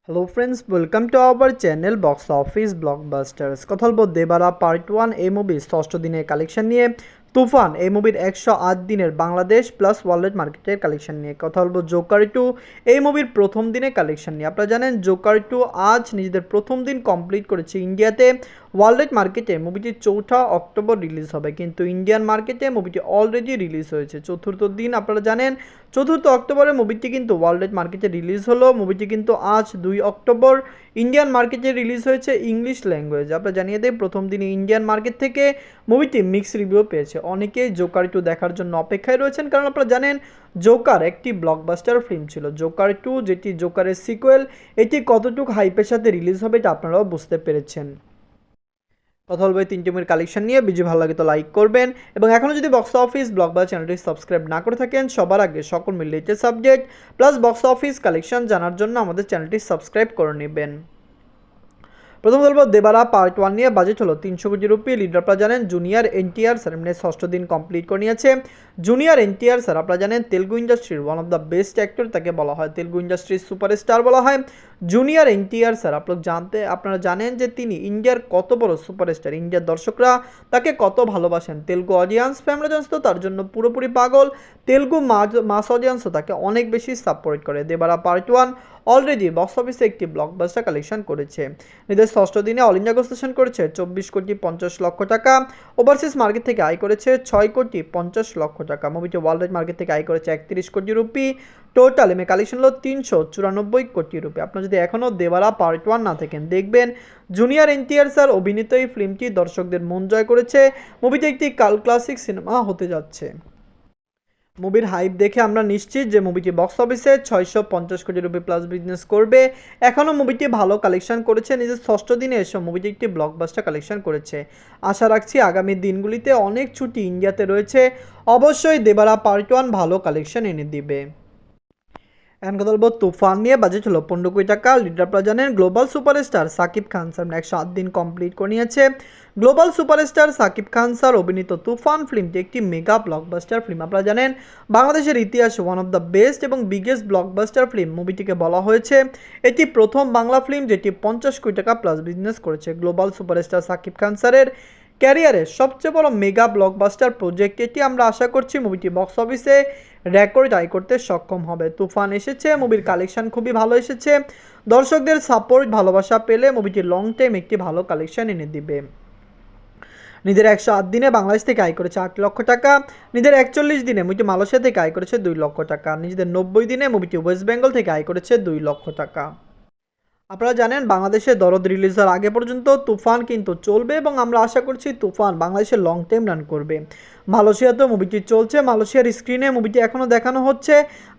Hello friends, welcome to our channel box office blockbusters. কথা বলবো দেবারা part 1 এই মুভির ষষ্ঠ দিনের কালেকশন নিয়ে। তুফান এই মুভির 108 দিনের বাংলাদেশ প্লাস ওয়ার্ল্ড মার্কেটের কালেকশন নিয়ে। কথা বলবো জোকার 2 এই মুভির প্রথম দিনের কালেকশন নিয়ে। আপনারা জানেন জোকার 2 আজ নিজেদের প্রথম দিন কমপ্লিট করেছে ইন্ডিয়াতে। ওয়ার্ল্ড মার্কেটে মুভিটি 4 অক্টোবর রিলিজ হবে, কিন্তু ইন্ডিয়ান মার্কেটে মুভিটি অলরেডি রিলিজ হয়েছে চতুর্থ দিন। আপনারা জানেন 4 অক্টোবরে মুভিটি কিন্তু ওয়ার্ল্ড মার্কেটে রিলিজ হলো। মুভিটি কিন্তু আজ 2 অক্টোবর ইন্ডিয়ান মার্কেটে রিলিজ হয়েছে ইংলিশ ল্যাঙ্গুয়েজ। আপনারা জানিয়ে দেয় প্রথম দিনে ইন্ডিয়ান মার্কেট থেকে মুভিটি মিক্স রিভিউ পেয়েছে। অনেকেই জোকার 2 দেখার জন্য অপেক্ষায় রয়েছেন, কারণ আপনারা জানেন জোকার একটি ব্লকবাস্টার ফিল্ম ছিল। জোকার 2 যেটি জোকারের সিকুয়েল, এটি কতটুকু হাইপের সাথে রিলিজ হবে এটা আপনারাও বুঝতে পেরেছেন। কথা বলবো এই তিনটি মুভির কালেকশন নিয়ে। ভিডিও ভালো লাগে তো লাইক করবেন, এবং এখনও যদি বক্স অফিস ব্লকবাস্টার চ্যানেলটি সাবস্ক্রাইব না করে থাকেন সবার আগে সকল related subject plus box office collection জানার জন্য আমাদের চ্যানেলটি সাবস্ক্রাইব করে নেবেন। প্রথম বলবো দেবারা পার্ট 1 নিয়ে। বাজেট হলো 300 কোটি রুপি। লিডার আপনারা জানেন জুনিয়র এনটিআর স্যার এমনি ষষ্ঠ দিন কমপ্লিট করে নিয়েছে। জুনিয়র এনটিআর স্যার আপনারা জানেন তেলুগু ইন্ডাস্ট্রির one of the best actor, তাকে বলা হয় তেলুগু ইন্ডাস্ট্রির সুপারস্টার বলা হয় জুনিয়র এনটিআর স্যার। আপনারা জানেন যে তিনি ইন্ডিয়ার কত বড় সুপারস্টার, ইন্ডিয়ার দর্শকরা তাকে কত ভালোবাসেন। তেলুগু অডিয়েন্স ফ্যামিলি অডিয়েন্স তো তার জন্য পুরোপুরি পাগল, তেলুগু মাস অডিয়েন্সও তাকে অনেক বেশি সাপোর্ট করে। দেবারা পার্ট 1 অলরেডি বক্স অফিসে একটি ব্লকবাস্টার কালেকশন করেছে। নিজের ষষ্ঠ দিনে অল ইন্ডিয়া ঘোষণা করেছে 24 কোটি 50 লক্ষ টাকা। ওভারসিজ মার্কেট থেকে আয় করেছে 6 কোটি 50 লক্ষ টাকা। মুভিটি ওয়ার্ল্ড মার্কেট থেকে আয় করেছে 31 কোটি রুপি। টোটাল এমএ কালেকশন হলো 394 কোটি রুপি। আপনারা যদি এখনও দেবারা পার্ট 1 না থাকেন দেখবেন জুনিয়র এনটিআর স্যার অভিনীত এই ফিল্মটি দর্শকদের মন জয় করেছে। মুভিটি একটি কাল ক্লাসিক সিনেমা হতে যাচ্ছে। মুভির হাইপ দেখে আমরা নিশ্চিত যে মুভিটি বক্স অফিসে 650 কোটি রুপি প্লাস বিজনেস করবে। এখনও মুভিটি ভালো কালেকশন করেছে, নিজের ষষ্ঠ দিনে এসে মুভিটি একটি ব্লকবাস্টার কালেকশন করেছে। আশা রাখছি আগামী দিনগুলিতে অনেক ছুটি ইন্ডিয়াতে রয়েছে, অবশ্যই দেবারা পার্ট 1 ভালো কালেকশন এনে দিবে। এখন কথা বলবো তুফান নিয়ে। বাজেট হলো 15 কোটি টাকা। লিডার আপনারা জানেন global superstar Shakib Khan sir 107 দিন কমপ্লিট করে নিয়েছে। Global superstar Shakib Khan sir অভিনীত তুফান ফিল্মটি একটি মেগা ব্লকবাস্টার ফিল্ম। আপনারা জানেন বাংলাদেশের ইতিহাসে ওয়ান অফ দ্য বেস্ট এবং বিগেস্ট ব্লকবাস্টার ফিল্ম মুভিটিকে বলা হয়েছে। এটি প্রথম বাংলা ফিল্ম যেটি 50 কোটি টাকা প্লাস বিজনেস করেছে। গ্লোবাল সুপারস্টার সাকিব খান স্যারের ক্যারিয়ারের সবচেয়ে বড় মেগা ব্লকবাস্টার প্রজেক্ট এটি। আমরা আশা করছি মুভিটি বক্স অফিসে রেকর্ড আয় করতে সক্ষম হবে। তুফান এসেছে, মুভির কালেকশন খুবই ভালো এসেছে। দর্শকদের সাপোর্ট ভালোবাসা পেলে মুভিটি লং টাইম একটি ভালো কালেকশন এনে দিবে। নিজের 108 দিনে বাংলাদেশ থেকে আয় করেছে 8 লক্ষ টাকা। নিজের 41 দিনে মুভিটি মালয়েশিয়া থেকে আয় করেছে 2 লক্ষ টাকা। নিজেদের 90 দিনে মুভিটি ওয়েস্ট বেঙ্গল থেকে আয় করেছে 2 লক্ষ টাকা। আপনারা জানেন বাংলাদেশে দরদ রিলিজ হওয়ার আগে পর্যন্ত তুফান কিন্তু চলবে, এবং আমরা আশা করছি তুফান বাংলাদেশে লং টাইম রান করবে। মালয়েশিয়াতেও মুভিটি চলছে, মালয়েশিয়ার স্ক্রিনে মুভিটি এখনও দেখানো হচ্ছে।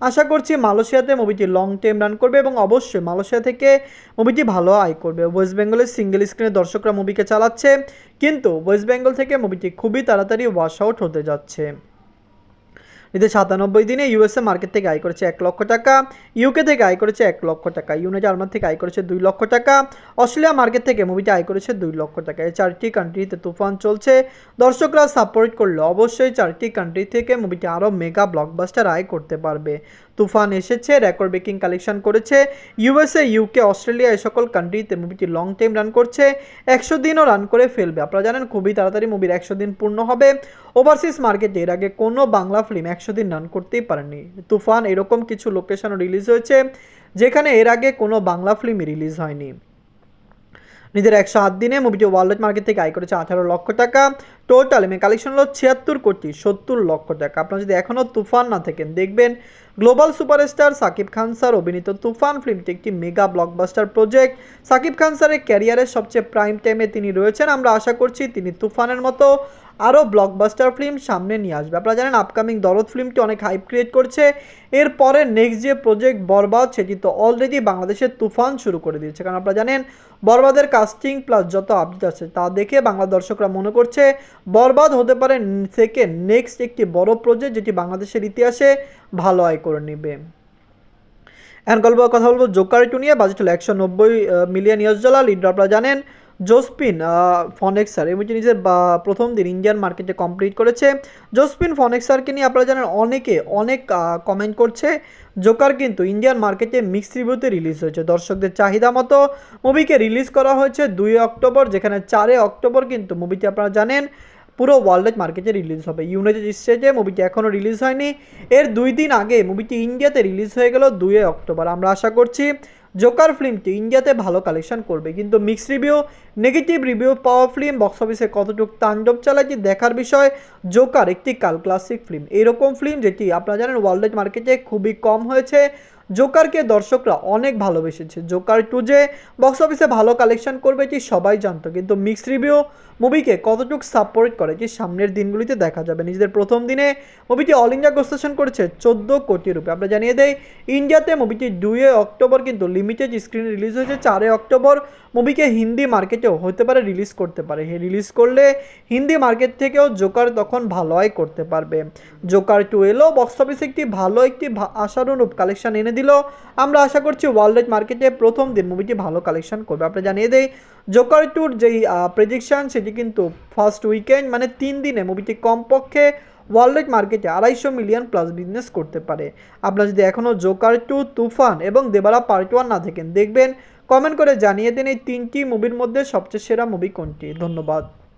আশা করছি মালয়েশিয়াতে মুভিটি লং টাইম রান করবে, এবং অবশ্যই মালয়েশিয়া থেকে মুভিটি ভালো আয় করবে। ওয়েস্ট বেঙ্গলের সিঙ্গেল স্ক্রিনে দর্শকরা মুভিকে চালাচ্ছে, কিন্তু ওয়েস্ট বেঙ্গল থেকে মুভিটি খুবই তাড়াতাড়ি ওয়াশ আউট হতে যাচ্ছে। নিজের 97 দিনে ইউএসএ মার্কেট থেকে আয় করেছে 1 লক্ষ টাকা। ইউকে থেকে আয় করেছে 1 লক্ষ টাকা। ইউনাইটেড আরব থেকে আয় করেছে 2 লক্ষ টাকা। অস্ট্রেলিয়া মার্কেট থেকে মুভিটি আয় করেছে 2 লক্ষ টাকা। এই 4টি কান্ট্রিতে তুফান চলছে। দর্শকরা সাপোর্ট করলে অবশ্যই 4টি কান্ট্রি থেকে মুভিটি আরও মেগা ব্লকবাস্টার আয় করতে পারবে। তুফান এসেছে, রেকর্ড ব্রেকিং কালেকশন করেছে। ইউএসএ, ইউকে, অস্ট্রেলিয়া এই সকল কান্ট্রিতে মুভিটি লং টাইম রান করছে। 100 দিনও রান করে ফেলবে। আপনারা জানেন খুবই তাড়াতাড়ি মুভির 100 দিন পূর্ণ হবে। ওভারসিজ মার্কেটে এর আগে কোনো বাংলা ফিল্ম 100 দিন রান করতেই পারেনি। তুফান এরকম কিছু লোকেশনও রিলিজ হয়েছে যেখানে এর আগে কোনো বাংলা ফিল্মই রিলিজ হয়নি। নিজের 108 দিনে মুভিটি ওয়ার্ল্ড মার্কেট থেকে আয় করেছে 18 লক্ষ টাকা। টোটাল এমএ কালেকশন হলো 76 কোটি 70 লক্ষ টাকা। আপনারা যদি এখনও তুফান না থাকেন দেখবেন global superstar Shakib Khan sir অভিনীত তুফান ফিল্মটি একটি mega blockbuster project. Shakib Khan স্যারের ক্যারিয়ারের সবচেয়ে প্রাইম টাইমে তিনি রয়েছেন। আমরা আশা করছি তিনি তুফানের মতো আরও ব্লকবাস্টার ফিল্ম সামনে নিয়ে আসবে। আপনারা জানেন আপকামিং দরদ ফিল্মটি অনেক হাইপ ক্রিয়েট করছে। এরপরে নেক্সট যে প্রজেক্ট বরবাদ সেটি তো অলরেডি বাংলাদেশের তুফান শুরু করে দিয়েছে, কারণ আপনারা জানেন বরবাদের কাস্টিং প্লাস যত আপডেট আছে তা দেখে বাংলা দর্শকরা মনে করছে বরবাদ হতে পারে থেকে নেক্সট একটি বড় প্রজেক্ট যেটি বাংলাদেশের ইতিহাসে ভালো আয় করে নেবে। এখন কথা বলবো জোকার 2 নিয়ে। বাজেট হলো $190 মিলিয়ন। লিডার আপনারা জানেন জোসপিন ফনেক্সার এই মুভিটি নিজের প্রথম দিন ইন্ডিয়ান মার্কেটে কমপ্লিট করেছে। জোসপিন ফনেক্সারকে নিয়ে আপনারা জানেন অনেকে অনেক কমেন্ট করছে। জোকার কিন্তু ইন্ডিয়ান মার্কেটে মিক্স রিভিউতে রিলিজ হয়েছে, দর্শকদের চাহিদা মতো মুভিকে রিলিজ করা হয়েছে 2 অক্টোবর, যেখানে 4 অক্টোবর কিন্তু মুভিটি আপনারা জানেন পুরো ওয়ার্ল্ড মার্কেটে রিলিজ হবে। ইউনাইটেড স্টেটে মুভিটি এখনও রিলিজ হয়নি, এর 2 দিন আগে মুভিটি ইন্ডিয়াতে রিলিজ হয়ে গেল 2 অক্টোবর। আমরা আশা করছি জোকার ফিল্মটি ইন্ডিয়াতে ভালো কালেকশন করবে, কিন্তু মিক্স রিভিউ, নেগেটিভ রিভিউ পাওয়া ফিল্ম বক্স অফিসে কতটুকু তাণ্ডব চালায় দেখার বিষয়। জোকার একটি কাল ক্লাসিক ফিল্ম, এরকম ফিল্ম যেটি আপনারা জানেন ওয়ার্ল্ড মার্কেটে খুবই কম হয়েছে। জোকারকে দর্শকরা অনেক ভালোবেসেছে। জোকার 2 যে বক্স অফিসে ভালো কালেকশন করবে এটি সবাই জানতো, কিন্তু মিক্স রিভিউ মুভিকে কতটুকু সাপোর্ট করে এটি সামনের দিনগুলিতে দেখা যাবে। নিজেদের প্রথম দিনে মুভিটি অল ইন্ডিয়া গ্রোসেশন করেছে 14 কোটি রুপি। আমরা জানিয়ে দেই ইন্ডিয়াতে মুভিটি 2 অক্টোবর কিন্তু লিমিটেড স্ক্রিন রিলিজ হয়েছে। 4 অক্টোবর মুভিকে হিন্দি মার্কেটেও হতে পারে রিলিজ করতে পারে। রিলিজ করলে হিন্দি মার্কেট থেকেও জোকার তখন ভালো আয় করতে পারবে। জোকার 2 এলো বক্স অফিসে একটি ভালো একটি আশানুরূপ কালেকশন এনে দিল। আমরা আশা করছি ওয়ার্ল্ড মার্কেটে প্রথম দিন মুভিটি ভালো কালেকশন করবে। আমরা জানিয়ে দেই জোকার 2 যেই প্রেডিকশন সেটি কিন্তু ফার্স্ট উইকেন্ড মানে 3 দিনে মুভিটি কমপক্ষে ওয়ার্ল্ড মার্কেটে 250 মিলিয়ন প্লাস বিজনেস করতে পারে। আপনারা যদি এখনও জোকার 2, তুফান এবং দেবারা পার্ট 1 না দেখেন, দেখবেন, কমেন্ট করে জানিয়ে দিন এই 3টি মুভির মধ্যে সবচেয়ে সেরা মুভি কোনটি। ধন্যবাদ।